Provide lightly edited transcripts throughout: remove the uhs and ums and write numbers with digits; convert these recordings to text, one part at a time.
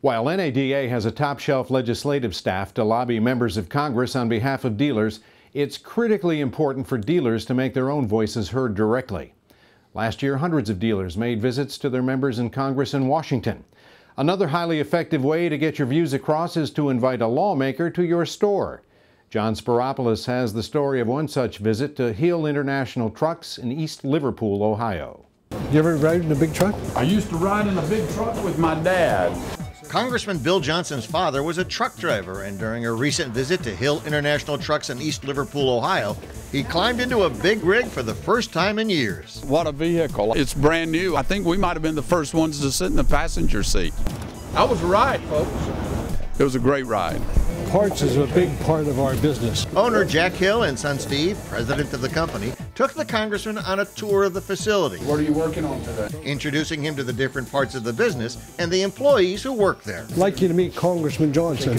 While NADA has a top-shelf legislative staff to lobby members of Congress on behalf of dealers, it's critically important for dealers to make their own voices heard directly. Last year, hundreds of dealers made visits to their members in Congress in Washington. Another highly effective way to get your views across is to invite a lawmaker to your store. John Spiropoulos has the story of one such visit to Hill International Trucks in East Liverpool, Ohio. You ever ride in a big truck? I used to ride in a big truck with my dad. Congressman Bill Johnson's father was a truck driver, and during a recent visit to Hill International Trucks in East Liverpool, Ohio, he climbed into a big rig for the first time in years. What a vehicle. It's brand new. I think we might have been the first ones to sit in the passenger seat. I was right, folks. It was a great ride. Parts is a big part of our business. Owner Jack Hill and son Steve, president of the company, took the congressman on a tour of the facility. What are you working on today? Introducing him to the different parts of the business and the employees who work there. I'd like you to meet Congressman Johnson,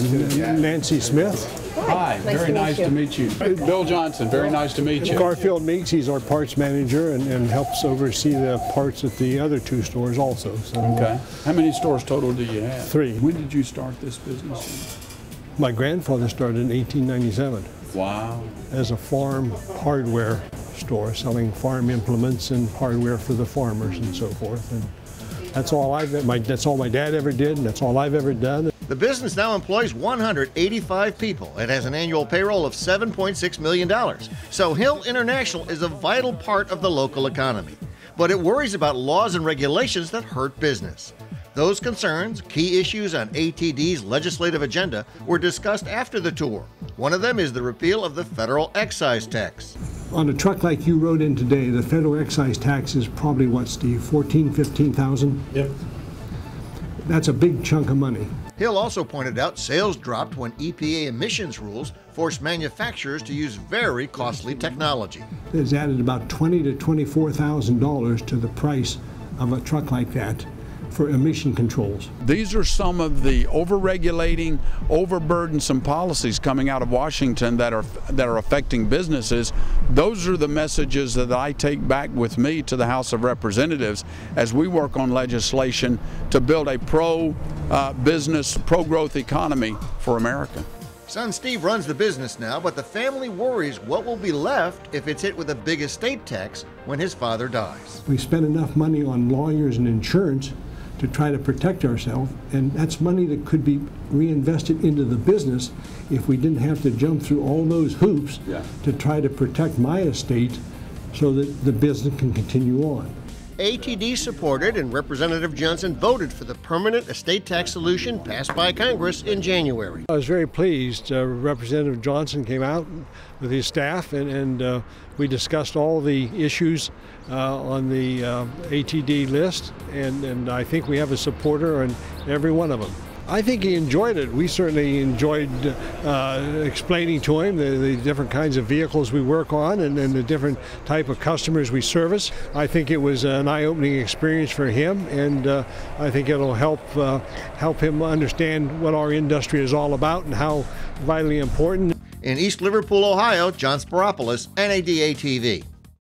Nancy Smith. Hi, very nice to meet you. Bill Johnson, very nice to meet you. Garfield Meeks, he's our parts manager and helps oversee the parts at the other two stores also. So. Okay. How many stores total do you have? 3. When did you start this business? My grandfather started in 1897. Wow. As a farm hardware store, selling farm implements and hardware for the farmers and so forth. And that's all that's all my dad ever did, and that's all I've ever done. The business now employs 185 people. It has an annual payroll of $7.6 million. So Hill International is a vital part of the local economy. But it worries about laws and regulations that hurt business. Those concerns, key issues on ATD's legislative agenda, were discussed after the tour. One of them is the repeal of the federal excise tax. On a truck like you rode in today, the federal excise tax is probably what, Steve, 14,000, 15,000? Yep. That's a big chunk of money. Hill also pointed out sales dropped when EPA emissions rules forced manufacturers to use very costly technology. It's added about $20,000 to $24,000 to the price of a truck like that for emission controls. These are some of the over-regulating, overburdensome policies coming out of Washington that are affecting businesses. Those are the messages that I take back with me to the House of Representatives as we work on legislation to build a pro-business, pro-growth economy for America. Son Steve runs the business now, but the family worries what will be left if it's hit with a big estate tax when his father dies. We spend enough money on lawyers and insurance to try to protect ourselves, and that's money that could be reinvested into the business if we didn't have to jump through all those hoops to try to protect my estate so that the business can continue on. ATD supported and Representative Johnson voted for the permanent estate tax solution passed by Congress in January. I was very pleased. Representative Johnson came out with his staff and we discussed all the issues on the ATD list, and I think we have a supporter on every one of them. I think he enjoyed it. We certainly enjoyed explaining to him the different kinds of vehicles we work on and the different type of customers we service. I think it was an eye-opening experience for him, and I think it'll help him understand what our industry is all about and how vitally important. In East Liverpool, Ohio, John Spiropoulos, NADA TV.